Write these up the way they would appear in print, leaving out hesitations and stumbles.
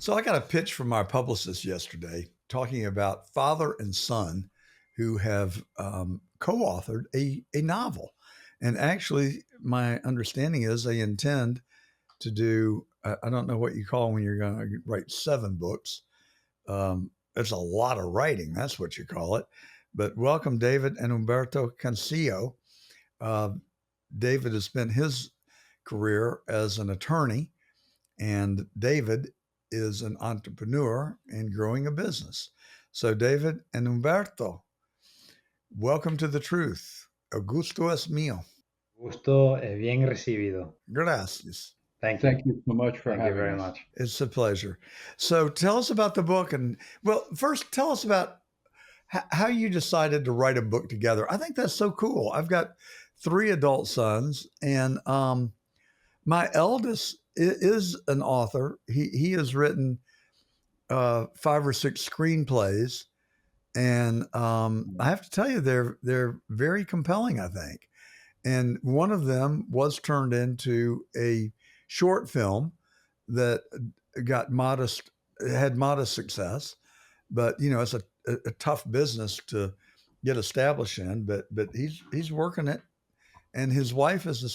So I got a pitch from our publicist yesterday talking about father and son who have co-authored a novel. And actually, my understanding is they intend to do, I don't know what you call when you're going to write 7 books. It's a lot of writing. That's what you call it. But welcome, David and Humberto Cancio. Uh, David has spent his career as an attorney, and David is an entrepreneur and growing a business. So, David and Humberto, welcome to the truth. El gusto es mío. Gusto es bien recibido. Gracias. Thank you. Thank you so much for Thank you having very us. much. It's a pleasure. So, tell us about the book. And, well, first, tell us about how you decided to write a book together. I think that's so cool. I've got 3 adult sons, and my eldest is an author. He has written 5 or 6 screenplays, and I have to tell you, they're very compelling, I think. And one of them was turned into a short film that got had modest success, but it's a tough business to get established in. But he's working it, and his wife is a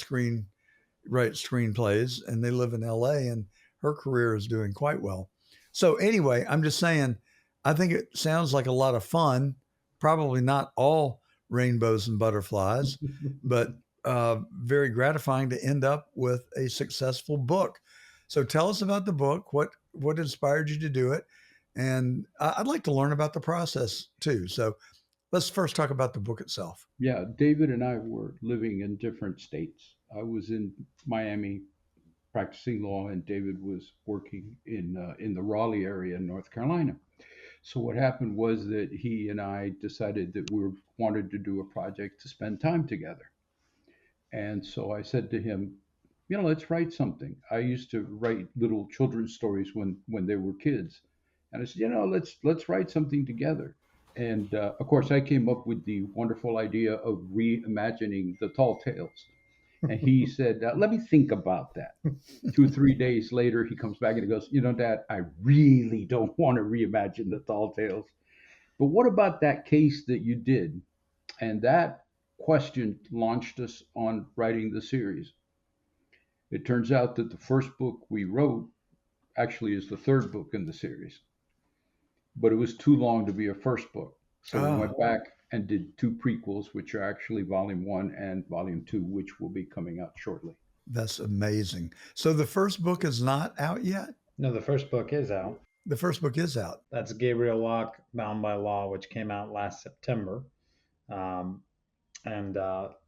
writes screenplays, and they live in L.A. and her career is doing quite well. So anyway, I'm just saying, I think it sounds like a lot of fun. Probably not all rainbows and butterflies, but very gratifying to end up with a successful book. So tell us about the book. What inspired you to do it? And I'd like to learn about the process too. So let's first talk about the book itself. Yeah, David and I were living in different states. I was in Miami practicing law, and David was working in the Raleigh area in North Carolina. So what happened was that he and I decided that wanted to do a project to spend time together. And so I said to him, let's write something. I used to write little children's stories when they were kids, and I said, let's write something together. And of course, I came up with the wonderful idea of reimagining the Tall Tales. And he said, let me think about that. 2 or 3 days later, he comes back and he goes, Dad, I really don't want to reimagine the Tall Tales. But what about that case that you did? And that question launched us on writing the series. It turns out that the first book we wrote actually is the third book in the series, but it was too long to be a first book. So we went back and did 2 prequels, which are actually volume 1 and volume 2, which will be coming out shortly. That's amazing. So the first book is not out yet? No, the first book is out. The first book is out. That's Gabriel Lock, Bound by Law, which came out last September. And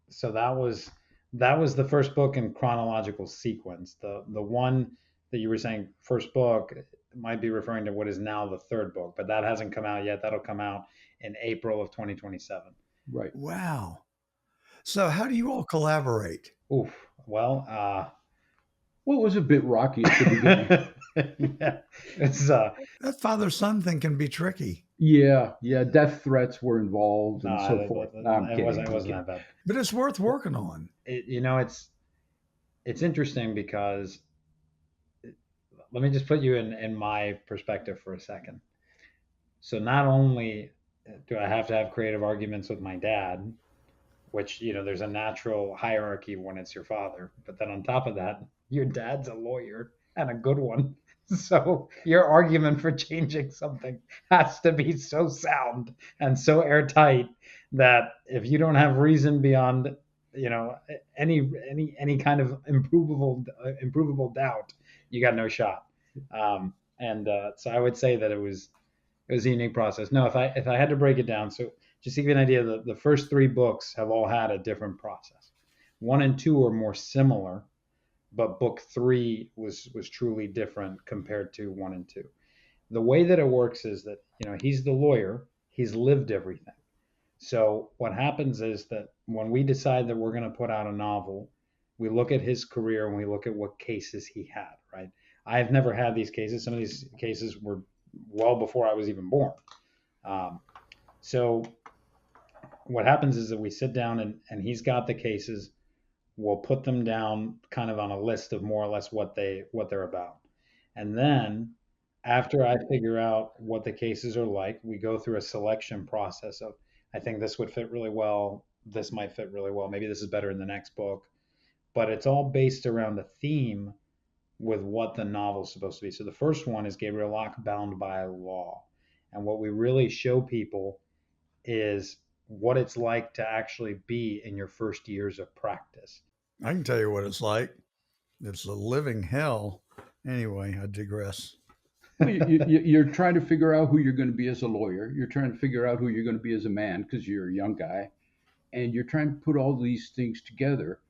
so that was the first book in chronological sequence. The one that you were saying, first book, might be referring to what is now the third book, but that hasn't come out yet. That'll come out in April of 2027. Right. Wow. So how do you all collaborate? Oof. Well, it was a bit rocky at the beginning. yeah, it's That father-son thing can be tricky. Yeah, death threats were involved and so forth. It wasn't that bad. But it's worth working on. It's interesting because let me just put you in my perspective for a second. So not only do I have to have creative arguments with my dad, which, there's a natural hierarchy when it's your father, but then on top of that, your dad's a lawyer and a good one. So your argument for changing something has to be so sound and so airtight that if you don't have reason beyond, any kind of improvable doubt, you got no shot. So I would say that it was a unique process. No, if I had to break it down, so just to give you an idea, the first 3 books have all had a different process. 1 and 2 are more similar, but book 3 was truly different compared to 1 and 2. The way that it works is that, he's the lawyer, he's lived everything. So what happens is that when we decide that we're going to put out a novel, we look at his career and we look at what cases he had, right? I've never had these cases. Some of these cases were well before I was even born. So what happens is that we sit down and he's got the cases. We'll put them down kind of on a list of more or less what they're about. And then After I figure out what the cases are like, we go through a selection process of, I think this would fit really well. This might fit really well. Maybe this is better in the next book. But it's all based around a theme with what the novel is supposed to be. So the first one is Gabriel Lock, Bound by Law. And what we really show people is what it's like to actually be in your first years of practice. I can tell you what it's like. It's a living hell. Anyway, I digress. Well, you're trying to figure out who you're going to be as a lawyer. You're trying to figure out who you're going to be as a man because you're a young guy, and you're trying to put all these things together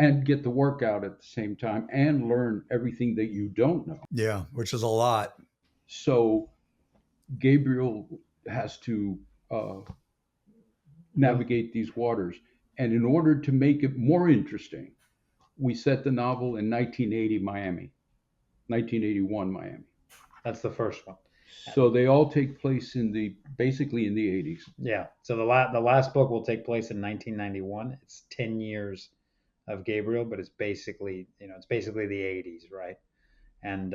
and get the work out at the same time and learn everything that you don't know. Yeah, which is a lot. So Gabriel has to uh, navigate these waters, and in order to make it more interesting, we set the novel in 1980 Miami, 1981 Miami. That's the first one. So they all take place in the basically in the 80s. Yeah. So the last book will take place in 1991. It's 10 years of Gabriel, but it's basically it's basically the 80s, right? And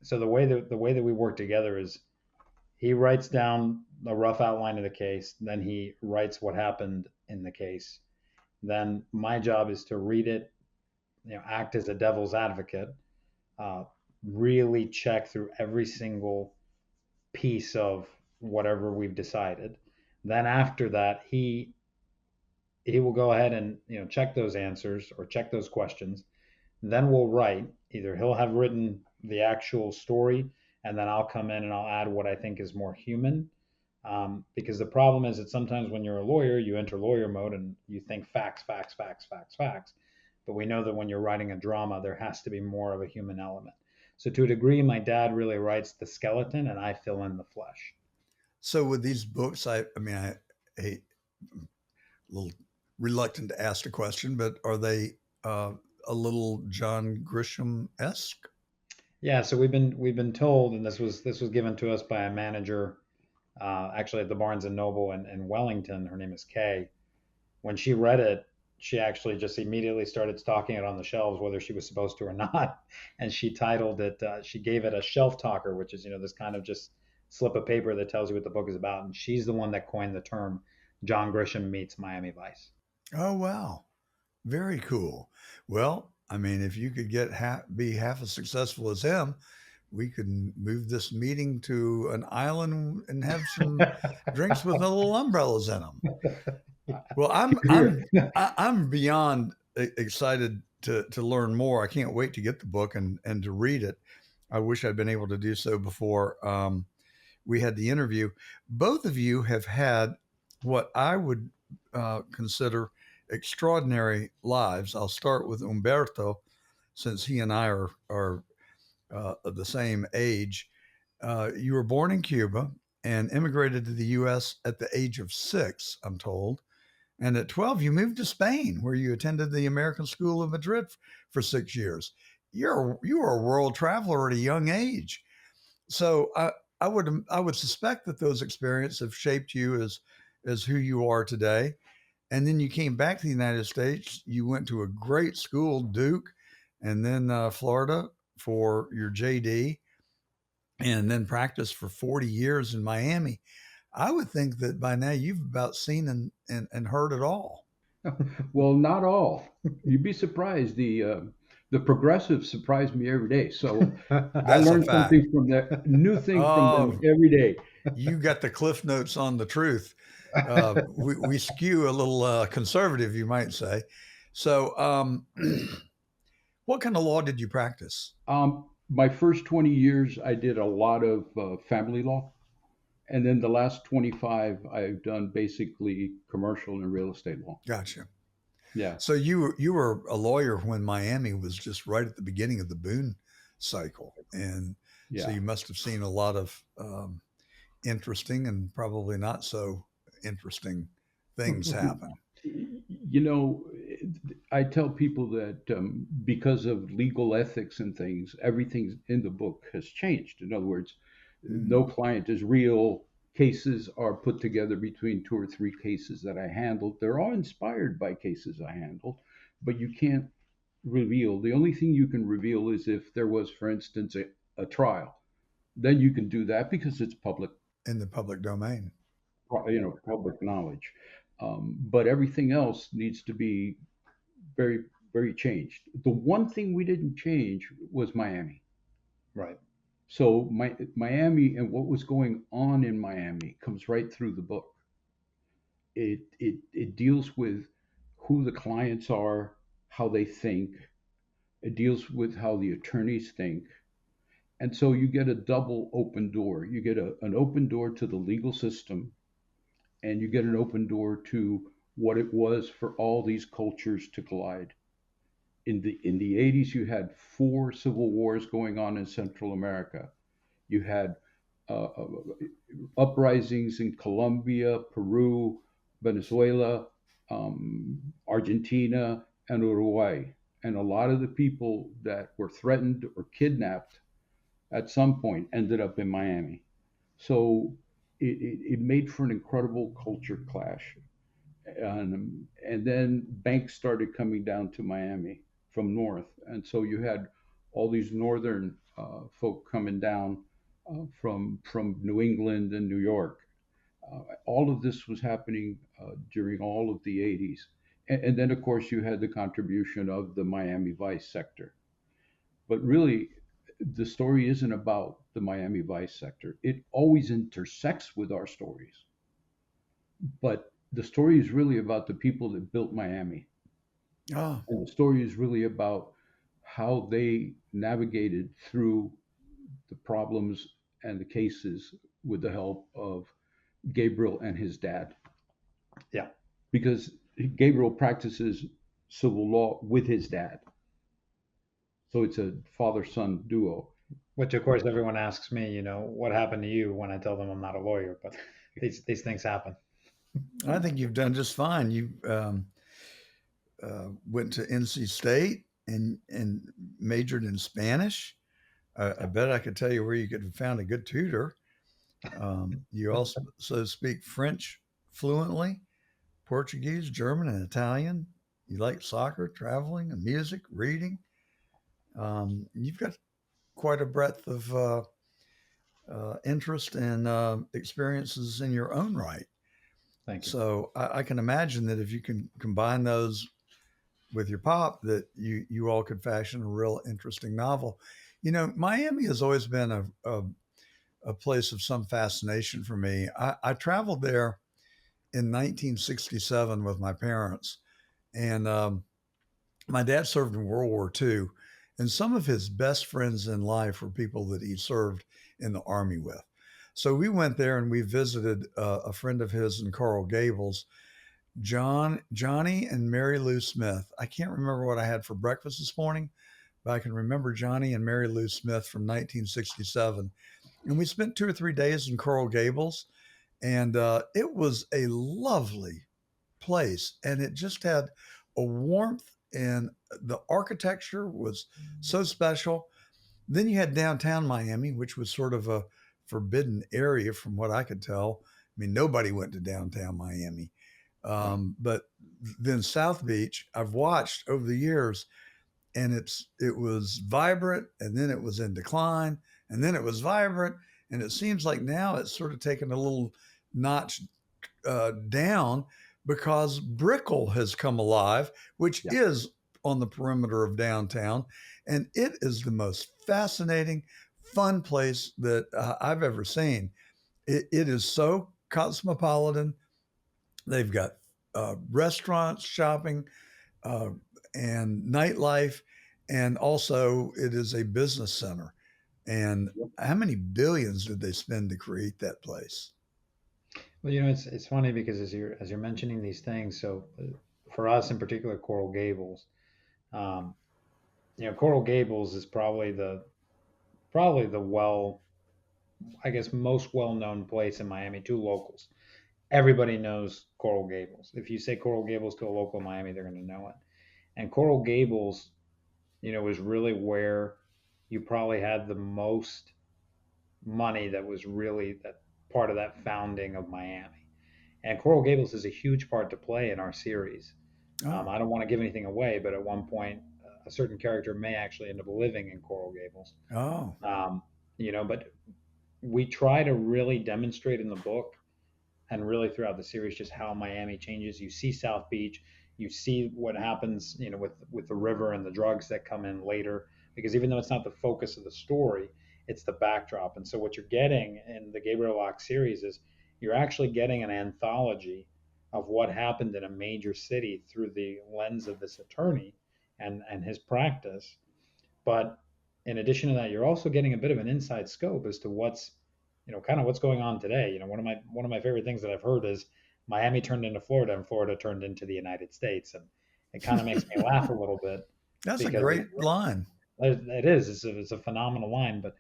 so the way that we work together is he writes down a rough outline of the case, then he writes what happened in the case. Then my job is to read it, act as a devil's advocate, uh, really check through every single piece of whatever we've decided. Then after that, he will go ahead and check those answers or check those questions. Then we'll write. Either he'll have written the actual story, and then I'll come in and I'll add what I think is more human. Because the problem is that sometimes when you're a lawyer, you enter lawyer mode and you think facts, facts, facts, facts, facts. But we know that when you're writing a drama, there has to be more of a human element. So to a degree, my dad really writes the skeleton, and I fill in the flesh. So with these books, I mean, I hate a little reluctant to ask the question, but are they a little John Grisham esque? Yeah, so we've been told, and this was given to us by a manager, actually at the Barnes and Noble in Wellington. Her name is Kay. When she read it, she actually just immediately started stocking it on the shelves, whether she was supposed to or not. And she titled it. She gave it a shelf talker, which is this kind of just slip of paper that tells you what the book is about. And she's the one that coined the term John Grisham meets Miami Vice. Oh wow, very cool. Well, I mean, if you could be half as successful as him, we could move this meeting to an island and have some drinks with little umbrellas in them. Well, I'm beyond excited to learn more. I can't wait to get the book and to read it. I wish I'd been able to do so before we had the interview. Both of you have had what I would consider extraordinary lives. I'll start with Humberto, since he and I are the same age. You were born in Cuba and immigrated to the U.S. at the age of 6, I'm told. And at 12, you moved to Spain, where you attended the American School of Madrid for 6 years. You were a world traveler at a young age. So I would suspect that those experiences have shaped you as who you are today. And then you came back to the United States. You went to a great school, Duke, and then Florida for your JD, and then practiced for 40 years in Miami. I would think that by now you've about seen and heard it all. Well, not all. You'd be surprised. The progressives surprise me every day. So I That's a learn fact. something from them, new thing from them Oh, every day. you got the cliff notes on the truth. We skew a little conservative, you might say. So, what kind of law did you practice? My first 20 years, I did a lot of family law. And then the last 25, I've done basically commercial and real estate law. Gotcha. Yeah. So you were a lawyer when Miami was just right at the beginning of the boom cycle, and so Yeah. you must have seen a lot of interesting and probably not so interesting things happen. You know, I tell people that because of legal ethics and things, everything in the book has changed. In other words, Mm. no client is real. Cases are put together between 2 or 3 cases that I handled. They're all inspired by cases I handled, but you can't reveal. The only thing you can reveal is if there was, for instance, a trial. then you can do that because it's public, In the public domain. public knowledge. But everything else needs to be very, very changed. The one thing we didn't change was Miami. Right. So Miami and what was going on in Miami comes right through the book. It deals with who the clients are, how they think. It deals with how the attorneys think. And so you get a double open door. You get an open door to the legal system, and you get an open door to what it was for all these cultures to collide. In the 80s, you had four civil wars going on in Central America. You had uh, uh, uprisings in Colombia, Peru, Venezuela, Argentina, and Uruguay. And a lot of the people that were threatened or kidnapped at some point ended up in Miami. So it made for an incredible culture clash. And then banks started coming down to Miami from north. And so you had all these northern folk coming down from New England and New York. All of this was happening during all of the 80s. And then, of course, you had the contribution of the Miami Vice sector. But really, the story isn't about the Miami Vice sector. It always intersects with our stories. But the story is really about the people that built Miami. Oh, And the story is really about how they navigated through the problems and the cases with the help of Gabriel and his dad. Yeah. Because Gabriel practices civil law with his dad. So it's a father son duo. Which, of course, everyone asks me, what happened to you when I tell them I'm not a lawyer, but these things happen. I think you've done just fine. You went to NC State and majored in Spanish. I bet I could tell you where you could have found a good tutor. You also speak French fluently, Portuguese, German, and Italian. You like soccer, traveling, and music, reading. You've got quite a breadth of interest and experiences in your own right. Thank you. So I can imagine that if you can combine those with your pop, that you all could fashion a real interesting novel. Miami has always been a place of some fascination for me. I traveled there in 1967 with my parents, and my dad served in World War II, and some of his best friends in life were people that he served in the Army with. So we went there and we visited a friend of his in Coral Gables, Johnny and Mary Lou Smith. I can't remember what I had for breakfast this morning, but I can remember Johnny and Mary Lou Smith from 1967. And we spent 2 or 3 days in Coral Gables, and it was a lovely place, and it just had a warmth, and the architecture was so special. Then you had downtown Miami, which was sort of a forbidden area from what I could tell. I mean, nobody went to downtown Miami. But then South Beach, I've watched over the years, and it was vibrant, and then it was in decline, and then it was vibrant, and it seems like now it's sort of taken a little notch down because Brickell has come alive, which Yeah. is on the perimeter of downtown, and it is the most fascinating, fun place that I've ever seen. It is so cosmopolitan. They've got restaurants, shopping, uh, and nightlife, and also it is a business center. And how many billions did they spend to create that place? Well, it's funny because as you're mentioning these things, so for us in particular, Coral Gables, um, Coral Gables is probably the I guess most well-known place in Miami to locals. Everybody knows Coral Gables. If you say Coral Gables to a local in Miami, they're going to know it. And Coral Gables, was really where you probably had the most money that was really that part of that founding of Miami. And Coral Gables is a huge part to play in our series. Oh, I don't want to give anything away, but at one point, a certain character may actually end up living in Coral Gables. oh, But we try to really demonstrate in the book and really throughout the series just how Miami changes. You see South Beach, you see what happens, with the river and the drugs that come in later. Because even though it's not the focus of the story, it's the backdrop. And so what you're getting in the Gabriel Lock series is you're actually getting an anthology of what happened in a major city through the lens of this attorney and his practice. But in addition to that, you're also getting a bit of an inside scope as to what's, kind of what's going on today. One of my favorite things that I've heard is Miami turned into Florida and Florida turned into the United States, and it kind of makes me laugh a little bit That's a because great line. it is it's a phenomenal line. But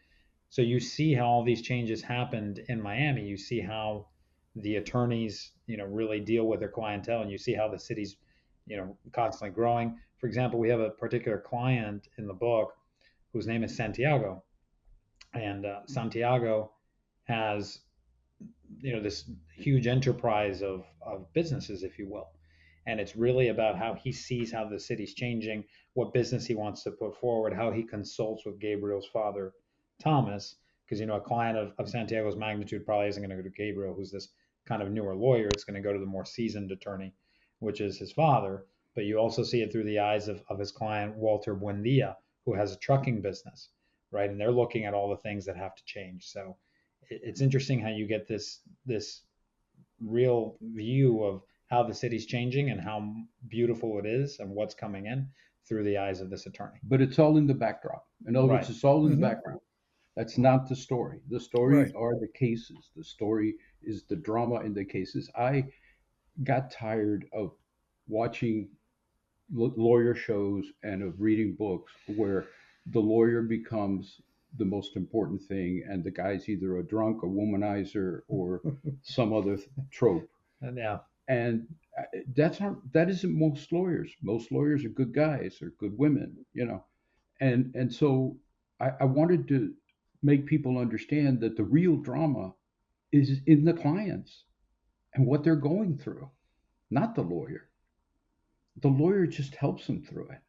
so you see how all these changes happened in Miami. You see how the attorneys, really deal with their clientele, and you see how the city's, constantly growing. For example, we have a particular client in the book whose name is Santiago, and Santiago has, this huge enterprise of businesses, if you will, and it's really about how he sees how the city's changing, what business he wants to put forward, how he consults with Gabriel's father, Thomas, because a client of Santiago's magnitude probably isn't going to go to Gabriel, who's this kind of newer lawyer. It's going to go to the more seasoned attorney, which is his father. But you also see it through the eyes of his client, Walter Buendia, who has a trucking business, right? And they're looking at all the things that have to change. So it's interesting how you get this real view of how the city's changing and how beautiful it is and what's coming in through the eyes of this attorney. But it's all in the backdrop. In other words, Right. it's all in the Hmm. background. That's not the story. The story Right. are the cases. The story is the drama in the cases. I got tired of watching lawyer shows and of reading books where the lawyer becomes the most important thing and the guy's either a drunk, a womanizer, or some other trope. And yeah. And that isn't most lawyers. Most lawyers are good guys or good women, and so I wanted to make people understand that the real drama is in the clients and what they're going through, not the lawyer. The lawyer just helps them through it.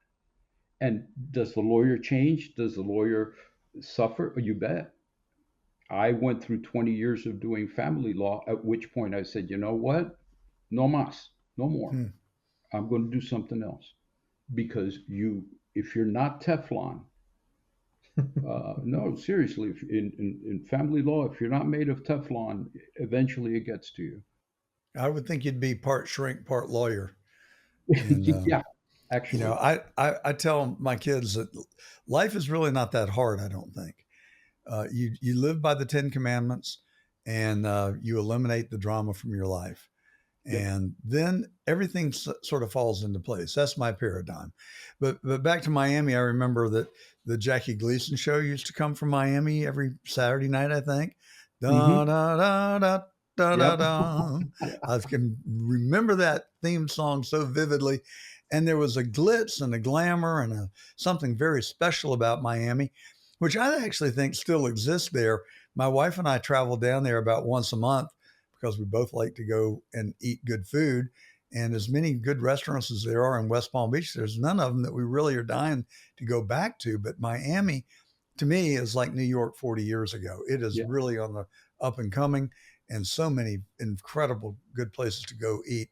And does the lawyer change? Does the lawyer suffer? You bet. I went through 20 years of doing family law, at which point I said, you know what? No mas, no more. Hmm. I'm going to do something else. Because if you're not Teflon, no, seriously, if in family law, if you're not made of Teflon, eventually it gets to you. I would think you'd be part shrink, part lawyer. And Yeah, actually. I tell my kids that life is really not that hard. I don't think. You live by the Ten Commandments, and you eliminate the drama from your life, Yep. and then everything sort of falls into place. That's my paradigm. But back to Miami, I remember that the Jackie Gleason show used to come from Miami every Saturday night. I think. Da Hmm. da da da da da Yep. da. Yeah. I can remember that theme song so vividly. And there was a glitz and a glamour and something very special about Miami, which I actually think still exists there. My wife and I travel down there about once a month because we both like to go and eat good food. And as many good restaurants as there are in West Palm Beach, there's none of them that we really are dying to go back to. But Miami, to me, is like New York 40 years ago. It is Yeah. really on the up and coming, and so many incredible good places to go eat.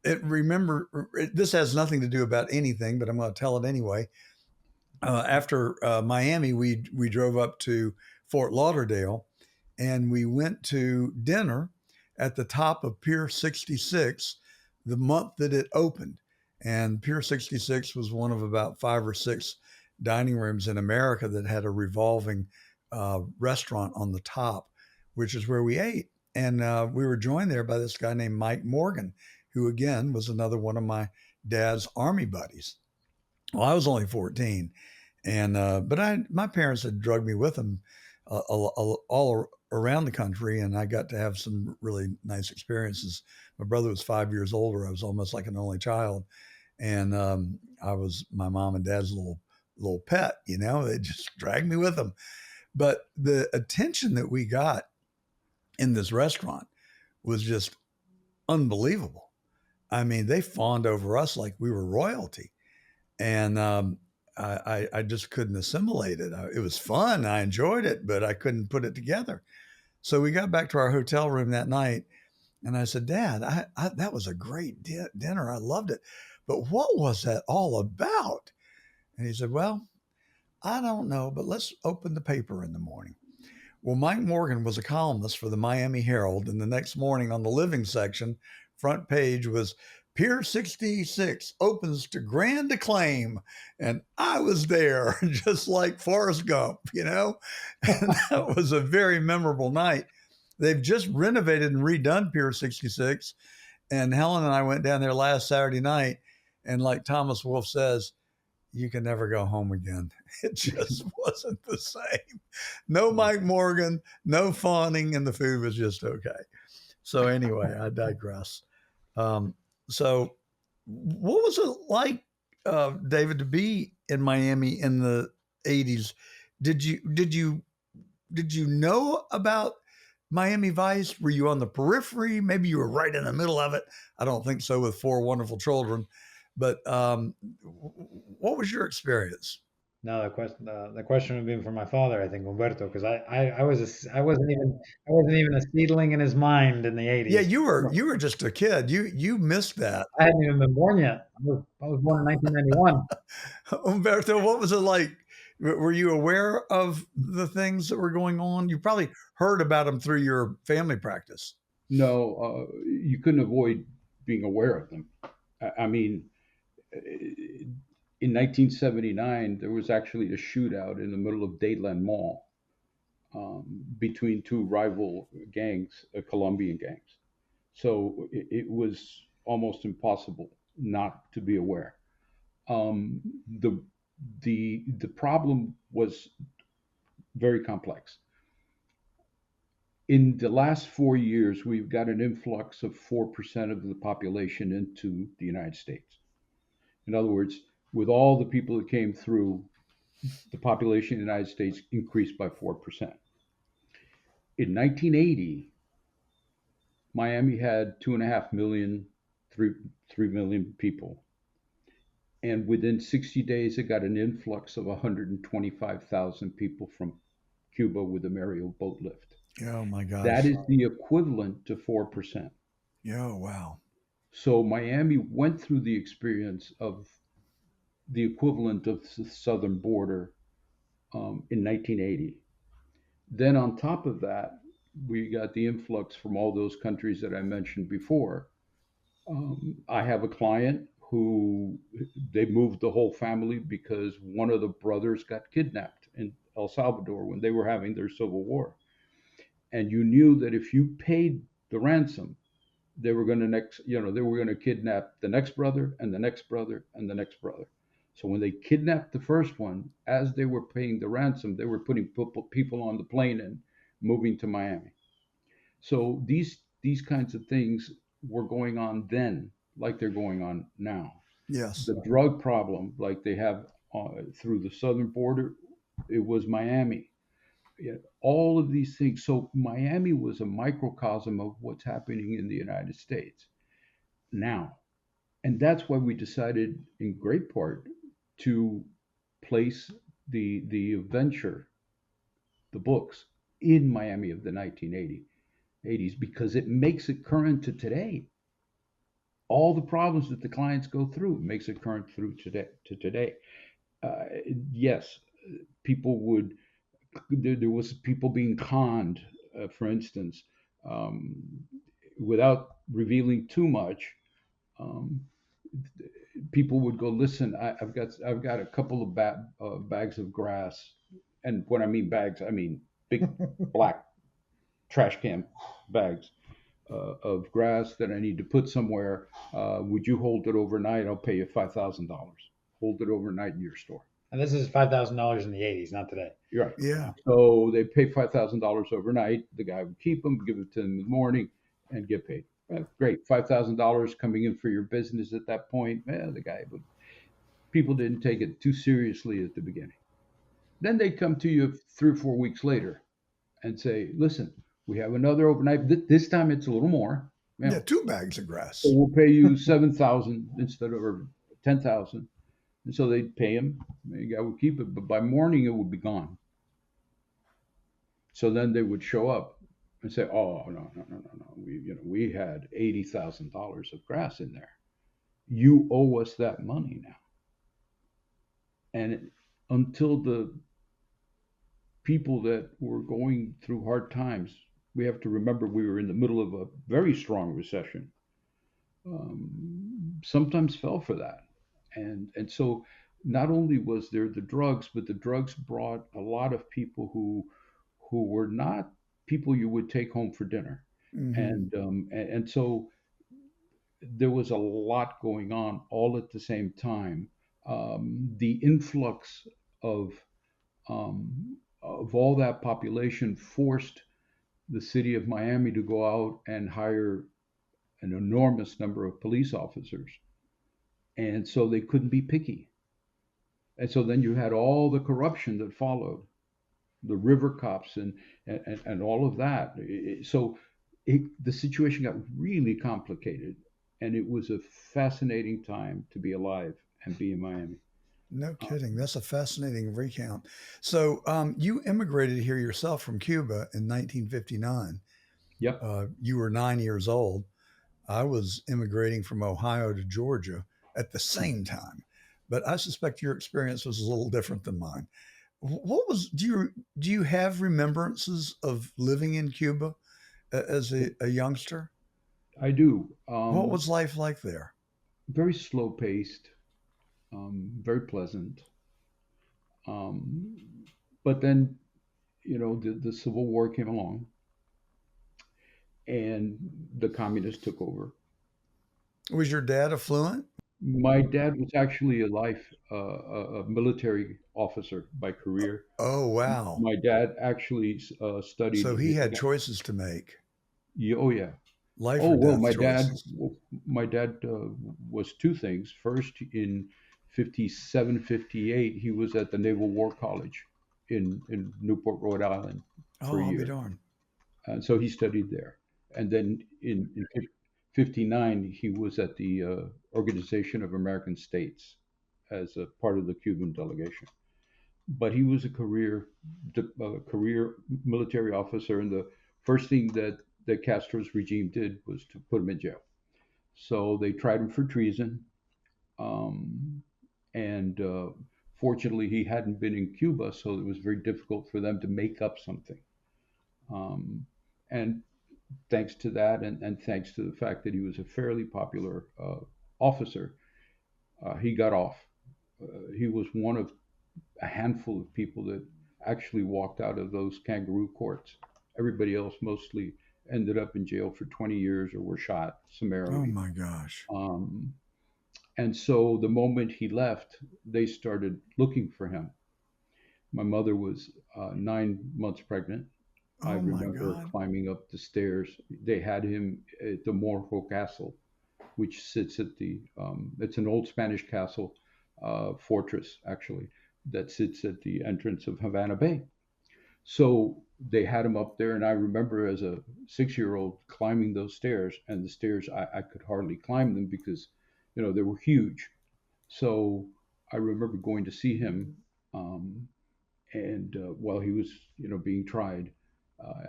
This has nothing to do about anything, but I'm going to tell it anyway. After Miami, we drove up to Fort Lauderdale, and we went to dinner at the top of Pier 66 the month that it opened. And Pier 66 was one of about 5 or 6 dining rooms in America that had a revolving restaurant on the top, which is where we ate. And we were joined there by this guy named Mike Morgan, who again was another one of my dad's army buddies. Well, I was only 14, and but my parents had drugged me with them all around the country, and I got to have some really nice experiences. My brother was 5 years older. I was almost like an only child, and I was my mom and dad's little pet. They just dragged me with them. But the attention that we got in this restaurant was just unbelievable. I mean, they fawned over us like we were royalty. And I just couldn't assimilate it. It was fun. I enjoyed it, but I couldn't put it together. So we got back to our hotel room that night, and I said, Dad, that was a great dinner. I loved it. But what was that all about? And he said, Well, I don't know, but let's open the paper in the morning. Well, Mike Morgan was a columnist for the Miami Herald, and the next morning on the living section, front page was Pier 66 opens to grand acclaim. And I was there, just like Forrest Gump, And that was a very memorable night. They've just renovated and redone Pier 66. And Helen and I went down there last Saturday night. And like Thomas Wolfe says, you can never go home again. It just wasn't the same. No Mike Morgan, no fawning, and the food was just okay. So anyway, I digress. So what was it like, David, to be in Miami in the 80s? Did you know about Miami Vice? Were you on the periphery? Maybe you were right in the middle of it. I don't think so with four wonderful children. But what was your experience? No, the question would be for my father, I think, Humberto, because I wasn't even a seedling in his mind in the Yeah, 80s. you were just a kid. You missed that. I hadn't even been born yet. I was born in 1991. Umberto, what was it like? Were you aware of the things that were going on? You probably heard about them through your family practice. No, you couldn't avoid being aware of them. I mean, in 1979, there was actually a shootout in the middle of Dadeland Mall between two rival gangs, Colombian gangs. So it was almost impossible not to be aware. Um, the the problem was very complex. In the last 4 years, we've got an influx of 4% of the population into the United States. In other words, with all the people that came through, the population in the United States increased by 4%. In 1980, Miami had 2.5 million, 3 million people. And within 60 days, it got an influx of 125,000 people from Cuba with the Mariel boat lift. Oh my gosh. That is the equivalent to 4%. Oh, wow. So Miami went through the experience of the equivalent of the southern border in 1980. Then on top of that, we got the influx from all those countries that I mentioned before. I have a client who they moved the whole family because one of the brothers got kidnapped in El Salvador when they were having their civil war. And you knew that if you paid the ransom, they were going to kidnap the next brother and the next brother and the next brother. So when they kidnapped the first one, as they were paying the ransom, they were putting people on the plane and moving to Miami. So these kinds of things were going on then, like they're going on now. Yes. The drug problem, like they have through the southern border, it was Miami. Yeah, all of these things. So Miami was a microcosm of what's happening in the United States now. And that's why we decided, in great part, to place the adventure, the books, in Miami of the 1980s, because it makes it current to today. All the problems that the clients go through makes it current through today. Yes, people would. There was people being conned, for instance, without revealing too much. Um, People would go, listen, I've got a couple of bags of grass, and when I mean bags, I mean big black trash can bags of grass that I need to put somewhere. Would you hold it overnight? I'll pay you $5,000. Hold it overnight in your store. And this is $5,000 in the 80s, not today. You're right. Yeah. So they pay $5,000 overnight. The guy would keep them, give it to them in the morning, and get paid. Great, $5,000 coming in for your business at that point. The guy would. People didn't take it too seriously at the beginning. Then they come to you 3 or 4 weeks later and say, "Listen, we have another overnight. This time it's a little more. Yeah, 2 bags of grass. So we'll pay you $7,000 instead of or $10,000." And so they'd pay him I would keep it, but by morning it would be gone. So then they would show up and say, "Oh no, no, no, no, no! We had $80,000 of grass in there. You owe us that money now." And until the people that were going through hard times, we have to remember we were in the middle of a very strong recession. Sometimes fell for that, and so not only was there the drugs, but the drugs brought a lot of people who were not people you would take home for dinner, Hmm. and so there was a lot going on all at the same time. The influx of all that population forced the city of Miami to go out and hire an enormous number of police officers, and so they couldn't be picky. And so then you had all the corruption that followed, the river cops and all of that. The situation got really complicated, and it was a fascinating time to be alive and be in Miami. No Uh, kidding. That's a fascinating recount. So, you immigrated here yourself from Cuba in 1959. yep. You were 9 years old. I was immigrating from Ohio to Georgia at the same time, but I suspect your experience was a little different than mine. What was do you have remembrances of living in Cuba as a youngster? I do. What was life like there? Very slow paced, very pleasant. Um, but then, the Civil War came along and the communists took over. Was your dad affluent? My dad was actually a military officer by career. Oh wow! My dad actually studied. So he had choices to make, Oh yeah. life Oh or well, death choices. my dad was two things. First, in 57, 58, he was at the Naval War College in Newport, Rhode Island for Oh, a I'll be year. darned. And so he studied there. And then in 59, he was at the Organization of American States as a part of the Cuban delegation. But he was a career military officer, and the first thing that Castro's regime did was to put him in jail. So they tried him for treason, um, and fortunately, he hadn't been in Cuba, so it was very difficult for them to make up something. Um, and thanks to that, and thanks to the fact that he was a fairly popular officer, he got off. He was one of a handful of people that actually walked out of those kangaroo courts. Everybody else mostly ended up in jail for 20 years or were shot Oh summarily. my gosh. Um, and so the moment he left, they started looking for him. My mother was 9 months pregnant. I Oh my remember God. climbing up the stairs. They had him at the Morro Castle, which sits at it's an old Spanish castle, fortress actually, that sits at the entrance of Havana Bay. So they had him up there, and I remember as a 6-year-old climbing those stairs, and the stairs I could hardly climb them because, they were huge. So I remember going to see him, and while he was, being tried,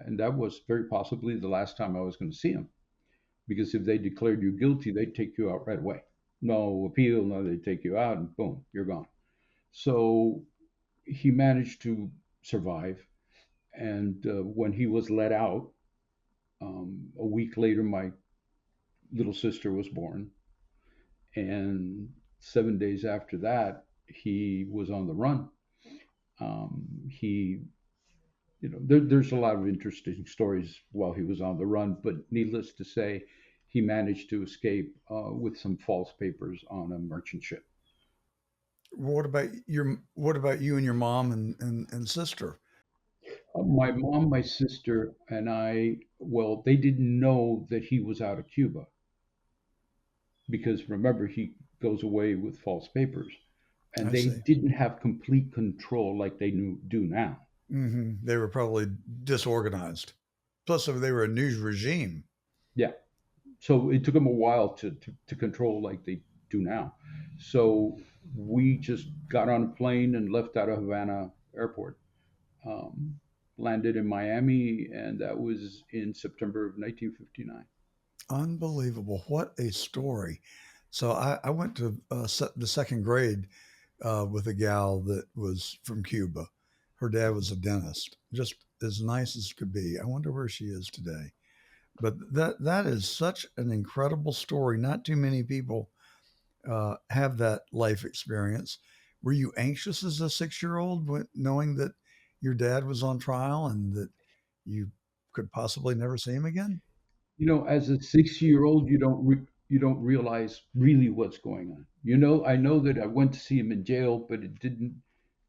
and that was very possibly the last time I was going to see him because if they declared you guilty, they'd take you out right away. No appeal, no, they'd take you out, and boom, you're gone. So he managed to survive. And when he was let out, a week later, my little sister was born. And 7 days after that, he was on the run. He, there's a lot of interesting stories while he was on the run, but needless to say, he managed to escape with some false papers on a merchant ship. What about you and your mom and sister? My mom, my sister, and I, well, they didn't know that he was out of Cuba because remember, he goes away with false papers. And I they see. didn't have complete control like they do now. They were probably disorganized. Plus, they were a new regime. Yeah. So it took them a while to control like they do now. So we just got on a plane and left out of Havana Airport. Um, Landed in Miami, and that was in September of 1959. Unbelievable. What a story. So I went to the second grade with a gal that was from Cuba. Her dad was a dentist, just as nice as could be. I wonder where she is today. But that is such an incredible story. Not too many people have that life experience. Were you anxious as a 6 year old knowing that your dad was on trial and that you could possibly never see him again? As a 6-year-old, you don't realize really what's going on. I know that I went to see him in jail, but it didn't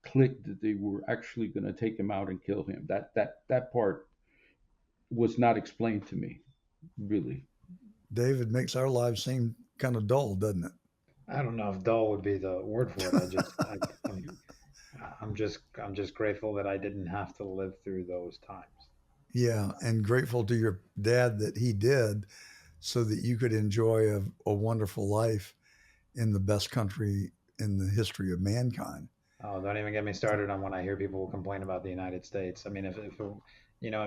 click that they were actually going to take him out and kill him. That part was not explained to me, really. David makes our lives seem kind of dull, doesn't it? I don't know if dull would be the word for it. I'm just grateful that I didn't have to live through those times. Yeah, and grateful to your dad that he did so that you could enjoy a wonderful life in the best country in the history of mankind. Oh, don't even get me started on when I hear people complain about the United States. I mean, if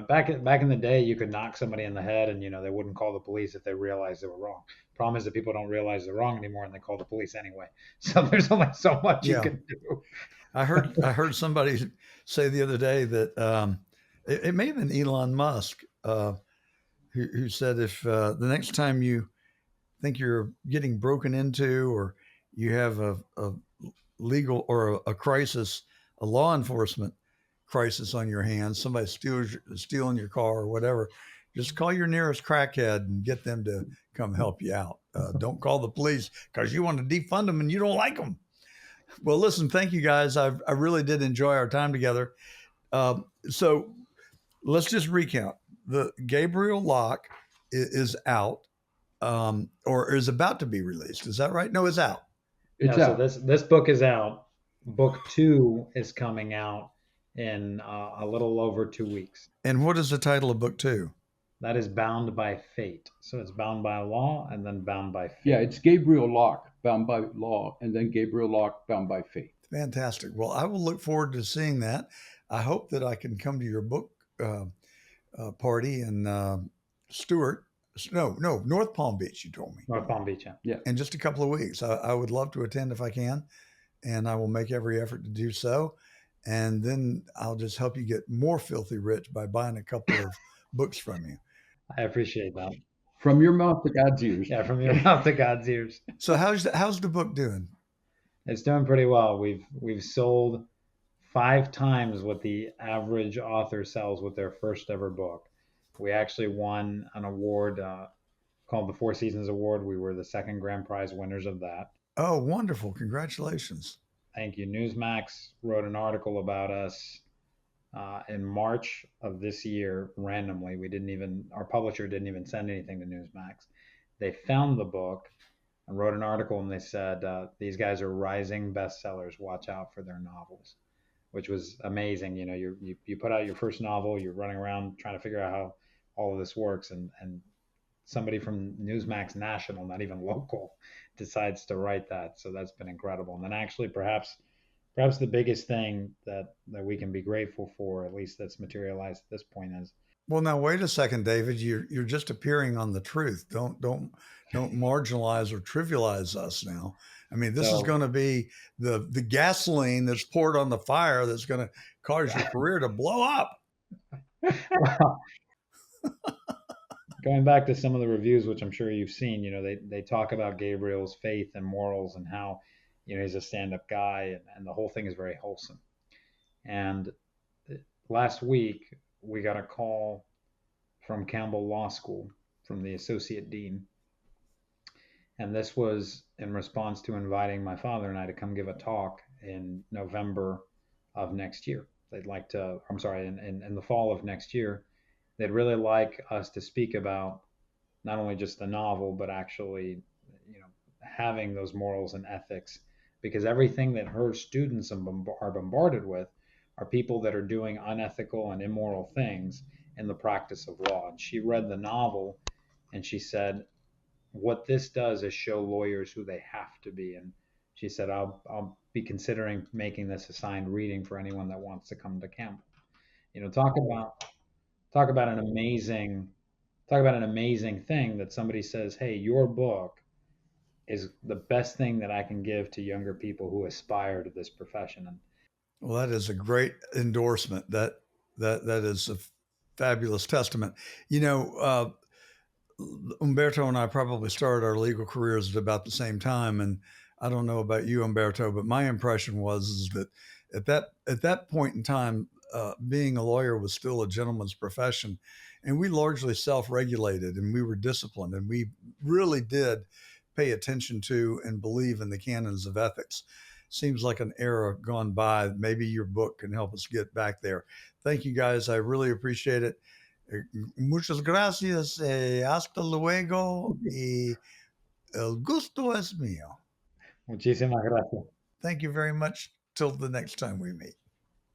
back in the day, you could knock somebody in the head, and they wouldn't call the police if they realized they were wrong. Problem is that people don't realize they're wrong anymore, and they call the police anyway. So there's only so much you Yeah, can do. I heard somebody say the other day that it may have been Elon Musk who said if the next time you think you're getting broken into or you have a legal or a crisis, a law enforcement crisis on your hands, somebody stealing your car or whatever, just call your nearest crackhead and get them to come help you out. Don't call the police because you want to defund them and you don't like them. Well, listen, thank you guys. I really did enjoy our time together. So let's just recount. The Gabriel Lock is out or is about to be released. Is that right? No, it's out. It's No, so out. this book is out. Book two is coming out in a little over 2 weeks. And what is the title of book two? That is Bound by Fate. So it's Bound by Law and then Bound by Yeah, Fate. it's Gabriel Lock, Bound by Law, and then Gabriel Lock, Bound by Fate. Fantastic. Well, I will look forward to seeing that. I hope that I can come to your book party in Stewart. No, North Palm Beach, you told me, North Palm Beach. Yeah. Yeah. in just a couple of weeks. I would love to attend if I can, and I will make every effort to do so. And then I'll just help you get more filthy rich by buying a couple of books from you. I appreciate that. From your mouth to God's ears. Yeah, from your mouth to God's ears. So how's the book doing? It's doing pretty well. We've sold 5 times what the average author sells with their first ever book. We actually won an award called the Four Seasons Award. We were the second grand prize winners of that. Oh, wonderful! Congratulations. Thank you. Newsmax wrote an article about us in March of this year randomly. Our publisher didn't even send anything to Newsmax. They found the book and wrote an article, and they said these guys are rising bestsellers. Watch out for their novels, which was amazing. You put out your first novel, you're running around trying to figure out how all of this works, and somebody from Newsmax National, not even local, decides to write that. So that's been incredible. And then actually, perhaps the biggest thing that we can be grateful for, at least that's materialized at this point, is Well, now wait a second, David. You're just appearing on the truth. Don't marginalize or trivialize us now. I mean, this is so. going to be the gasoline that's poured on the fire that's going to cause your career to blow up. Well, going back to some of the reviews, which I'm sure you've seen, they talk about Gabriel's faith and morals and how, he's a stand-up guy, and the whole thing is very wholesome. And last week we got a call from Campbell Law School from the associate dean, and this was in response to inviting my father and I to come give a talk in November of next year. They'd like to, I'm sorry, in the fall of next year, they'd really like us to speak about not only just the novel, but actually, having those morals and ethics, because everything that her students are bombarded with are people that are doing unethical and immoral things in the practice of law. And she read the novel and she said, what this does is show lawyers who they have to be. And she said, I'll be considering making this assigned reading for anyone that wants to come to camp. You know, talk about an amazing talk about an amazing thing that somebody says, hey, your book is the best thing that I can give to younger people who aspire to this profession. And Well, that is a great endorsement. That is a fabulous testament. You know, Umberto and I probably started our legal careers at about the same time, and I don't know about you, Umberto, but my impression was is that at that point in time, being a lawyer was still a gentleman's profession, and we largely self-regulated, and we were disciplined, and we really did pay attention to and believe in the canons of ethics. Seems like an era gone by. Maybe your book can help us get back there. Thank you guys. I really appreciate it. Muchas gracias. Hasta luego. Y el gusto es mío. muchísimas gracias. Thank you very much. Till the next time we meet.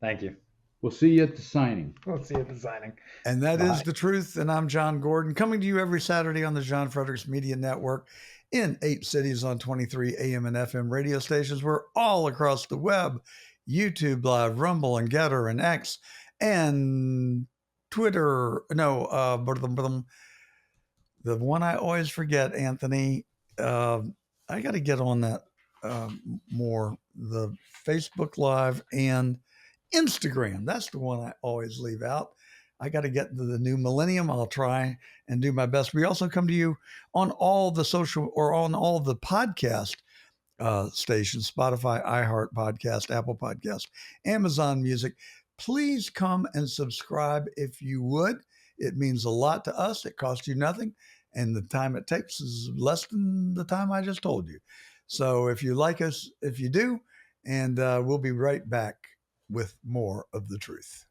Thank you. We'll see you at the signing. We'll see you at the signing. And that is Bye. The Truth. And I'm John Gordon, coming to you every Saturday on the John Fredericks Media Network in 8 cities on 23 AM and FM radio stations. We're all across the web, YouTube Live, Rumble, and Getter, and X, and Twitter. No, the one I always forget, Anthony. I got to get on that more. The Facebook Live and Instagram. That's the one I always leave out. I got to get into the new millennium. I'll try and do my best. We also come to you on all the social or on all the podcast stations, Spotify, iHeart Podcast, Apple Podcast, Amazon Music. Please come and subscribe if you would. It means a lot to us. It costs you nothing. And the time it takes is less than the time I just told you. So if you like us, if you do, and we'll be right back with more of The Truth.